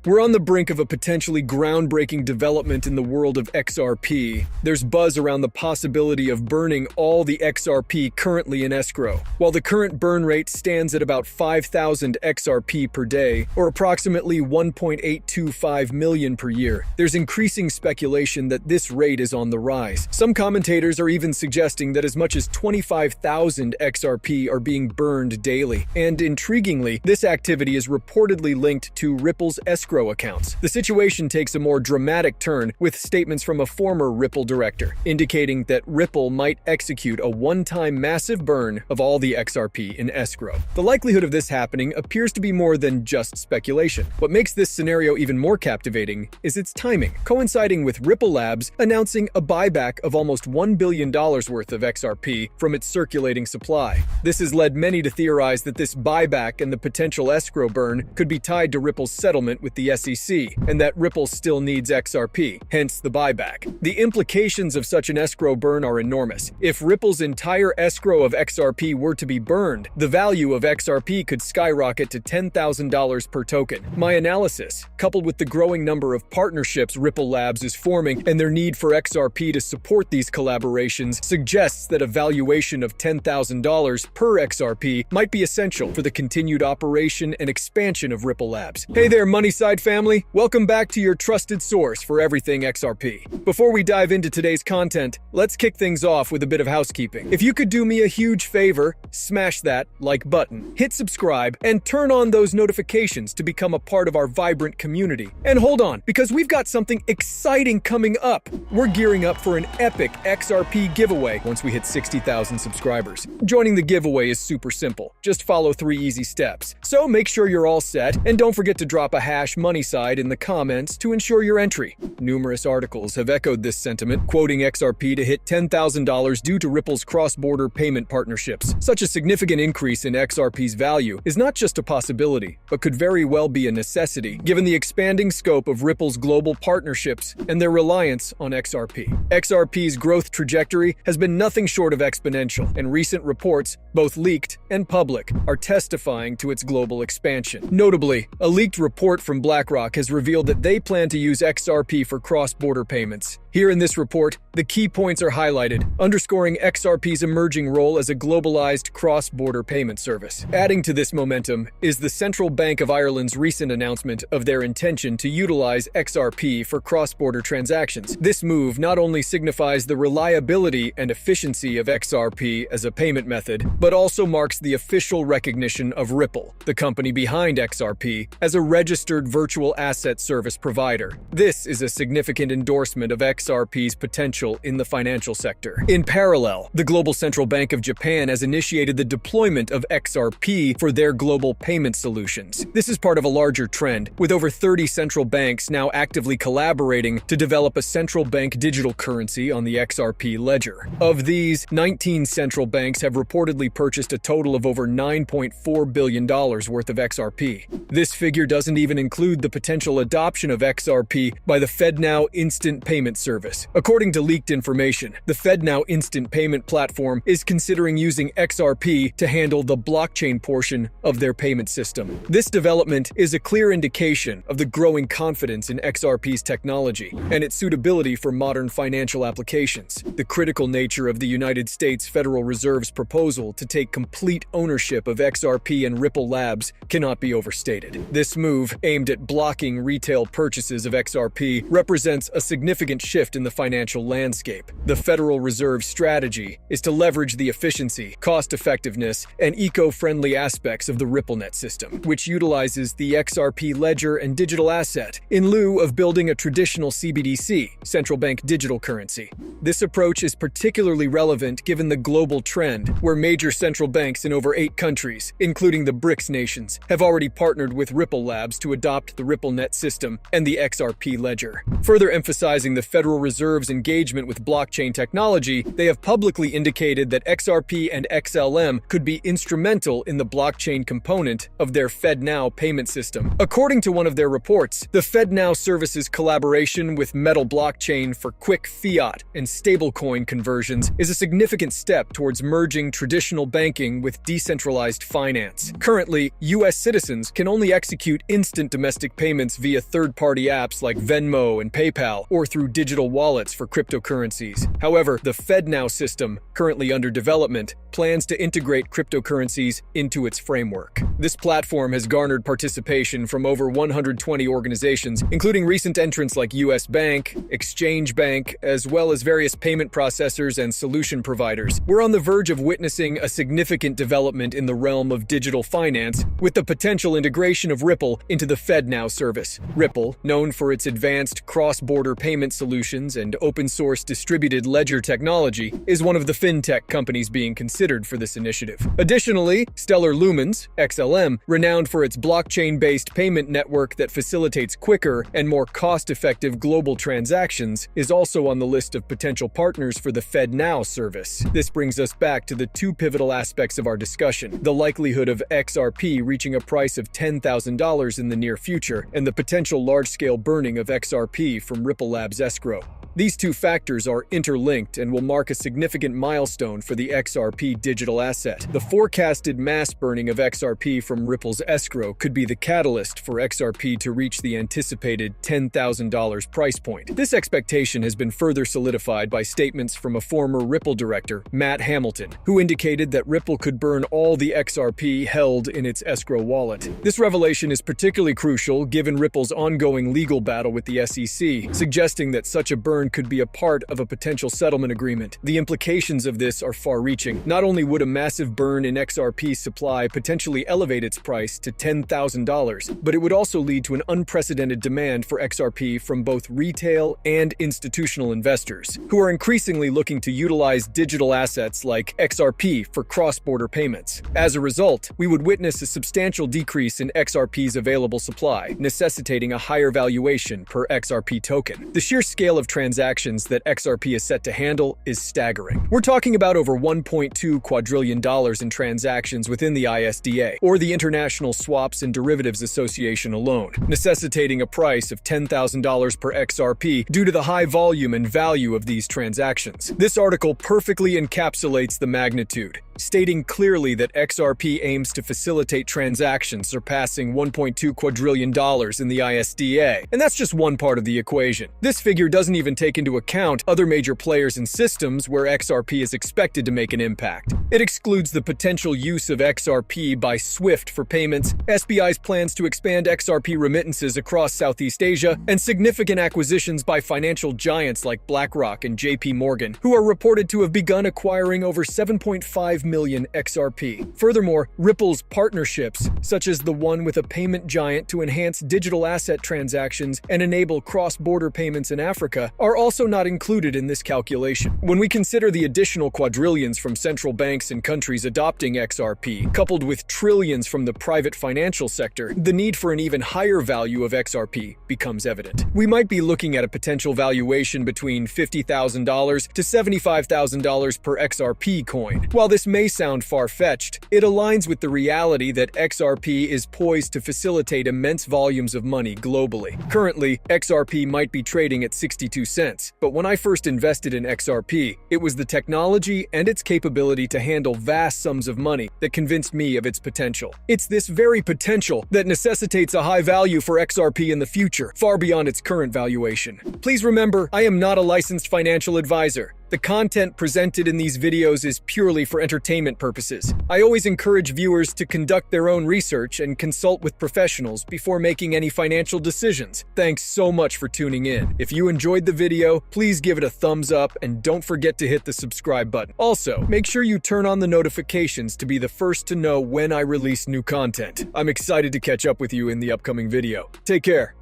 We're on the brink of a potentially groundbreaking development in the world of XRP. There's buzz around the possibility of burning all the XRP currently in escrow. While the current burn rate stands at about 5,000 XRP per day, or approximately 1.825 million per year, there's increasing speculation that this rate is on the rise. Some commentators are even suggesting that as much as 25,000 XRP are being burned daily. And intriguingly, this activity is reportedly linked to Ripple's escrow accounts. The situation takes a more dramatic turn with statements from a former Ripple director, indicating that Ripple might execute a one-time massive burn of all the XRP in escrow. The likelihood of this happening appears to be more than just speculation. What makes this scenario even more captivating is its timing, coinciding with Ripple Labs announcing a buyback of almost $1 billion worth of XRP from its circulating supply. This has led many to theorize that this buyback and the potential escrow burn could be tied to Ripple's settlement with the SEC, and that Ripple still needs XRP, hence the buyback. The implications of such an escrow burn are enormous. If Ripple's entire escrow of XRP were to be burned, the value of XRP could skyrocket to $10,000 per token. My analysis, coupled with the growing number of partnerships Ripple Labs is forming and their need for XRP to support these collaborations, suggests that a valuation of $10,000 per XRP might be essential for the continued operation and expansion of Ripple Labs. Hey there, Moneyside family! Welcome back to your trusted source for everything XRP. Before we dive into today's content, let's kick things off with a bit of housekeeping. If you could do me a huge favor, smash that like button, hit subscribe, and turn on those notifications to become a part of our vibrant community. And hold on, because we've got something exciting coming up. We're gearing up for an epic XRP giveaway once we hit 60,000 subscribers. Joining the giveaway is super simple. Just follow 3 easy steps. So make sure you're all set, and don't forget to drop a hash Moneyside in the comments to ensure your entry. Numerous articles have echoed this sentiment, quoting XRP to hit $10,000 due to Ripple's cross-border payment partnerships. Such a significant increase in XRP's value is not just a possibility, but could very well be a necessity, given the expanding scope of Ripple's global partnerships and their reliance on XRP. XRP's growth trajectory has been nothing short of exponential, and recent reports, both leaked and public, are testifying to its global expansion. Notably, a leaked report from BlackRock has revealed that they plan to use XRP for cross-border payments. Here in this report, the key points are highlighted, underscoring XRP's emerging role as a globalized cross-border payment service. Adding to this momentum is the Central Bank of Ireland's recent announcement of their intention to utilize XRP for cross-border transactions. This move not only signifies the reliability and efficiency of XRP as a payment method, but also marks the official recognition of Ripple, the company behind XRP, as a registered virtual asset service provider. This is a significant endorsement of XRP's potential in the financial sector. In parallel, the Global Central Bank of Japan has initiated the deployment of XRP for their global payment solutions. This is part of a larger trend, with over 30 central banks now actively collaborating to develop a central bank digital currency on the XRP ledger. Of these, 19 central banks have reportedly purchased a total of over $9.4 billion worth of XRP. This figure doesn't even include the potential adoption of XRP by the FedNow instant payment service. According to leaked information, the FedNow instant payment platform is considering using XRP to handle the blockchain portion of their payment system. This development is a clear indication of the growing confidence in XRP's technology and its suitability for modern financial applications. The critical nature of the United States Federal Reserve's proposal to take complete ownership of XRP and Ripple Labs cannot be overstated. This move, aimed at blocking retail purchases of XRP, represents a significant shift in the financial landscape. The Federal Reserve's strategy is to leverage the efficiency, cost-effectiveness, and eco-friendly aspects of the RippleNet system, which utilizes the XRP ledger and digital asset in lieu of building a traditional CBDC, central bank digital currency. This approach is particularly relevant given the global trend, where major central banks in over 8 countries, including the BRICS nations, have already partnered with Ripple Labs to adopt the RippleNet system and the XRP ledger. Further emphasizing the Federal Federal Reserve's engagement with blockchain technology, they have publicly indicated that XRP and XLM could be instrumental in the blockchain component of their FedNow payment system. According to one of their reports, the FedNow service's collaboration with Metal Blockchain for quick fiat and stablecoin conversions is a significant step towards merging traditional banking with decentralized finance. Currently, U.S. citizens can only execute instant domestic payments via third-party apps like Venmo and PayPal, or through digital wallets for cryptocurrencies. However, the FedNow system, currently under development, plans to integrate cryptocurrencies into its framework. This platform has garnered participation from over 120 organizations, including recent entrants like U.S. Bank, Exchange Bank, as well as various payment processors and solution providers. We're on the verge of witnessing a significant development in the realm of digital finance, with the potential integration of Ripple into the FedNow service. Ripple, known for its advanced cross-border payment solutions and open-source distributed ledger technology, is one of the fintech companies being considered for this initiative. Additionally, Stellar Lumens, XLM, renowned for its blockchain-based payment network that facilitates quicker and more cost-effective global transactions, is also on the list of potential partners for the FedNow service. This brings us back to the two pivotal aspects of our discussion: the likelihood of XRP reaching a price of $10,000 in the near future, and the potential large-scale burning of XRP from Ripple Labs' escrow. These two factors are interlinked and will mark a significant milestone for the XRP digital asset. The forecasted mass burning of XRP from Ripple's escrow could be the catalyst for XRP to reach the anticipated $10,000 price point. This expectation has been further solidified by statements from a former Ripple director, Matt Hamilton, who indicated that Ripple could burn all the XRP held in its escrow wallet. This revelation is particularly crucial given Ripple's ongoing legal battle with the SEC, suggesting that such a burn could be a part of a potential settlement agreement. The implications of this are far-reaching. Not only would a massive burn in XRP's supply potentially elevate its price to $10,000, but it would also lead to an unprecedented demand for XRP from both retail and institutional investors, who are increasingly looking to utilize digital assets like XRP for cross-border payments. As a result, we would witness a substantial decrease in XRP's available supply, necessitating a higher valuation per XRP token. The sheer scale of transactions that XRP is set to handle is staggering. We're talking about over $1.2 quadrillion in transactions within the ISDA, or the International Swaps and Derivatives Association alone, necessitating a price of $10,000 per XRP due to the high volume and value of these transactions. This article perfectly encapsulates the magnitude, stating clearly that XRP aims to facilitate transactions surpassing $1.2 quadrillion in the ISDA. And that's just one part of the equation. This figure doesn't even take into account other major players and systems where XRP is expected to make an impact. It excludes the potential use of XRP by SWIFT for payments, SBI's plans to expand XRP remittances across Southeast Asia, and significant acquisitions by financial giants like BlackRock and JP Morgan, who are reported to have begun acquiring over 7.5 million XRP. Furthermore, Ripple's partnerships, such as the one with a payment giant to enhance digital asset transactions and enable cross-border payments in Africa, are also not included in this calculation. When we consider the additional quadrillions from central banks and countries adopting XRP, coupled with trillions from the private financial sector, the need for an even higher value of XRP becomes evident. We might be looking at a potential valuation between $50,000 to $75,000 per XRP coin. While this may sound far-fetched, it aligns with the reality that XRP is poised to facilitate immense volumes of money globally. Currently, XRP might be trading at 62 cents, but when I first invested in XRP, it was the technology and its capability to handle vast sums of money that convinced me of its potential. It's this very potential that necessitates a high value for XRP in the future, far beyond its current valuation. Please remember, I am not a licensed financial advisor. The content presented in these videos is purely for entertainment purposes. I always encourage viewers to conduct their own research and consult with professionals before making any financial decisions. Thanks so much for tuning in. If you enjoyed the video, please give it a thumbs up and don't forget to hit the subscribe button. Also, make sure you turn on the notifications to be the first to know when I release new content. I'm excited to catch up with you in the upcoming video. Take care.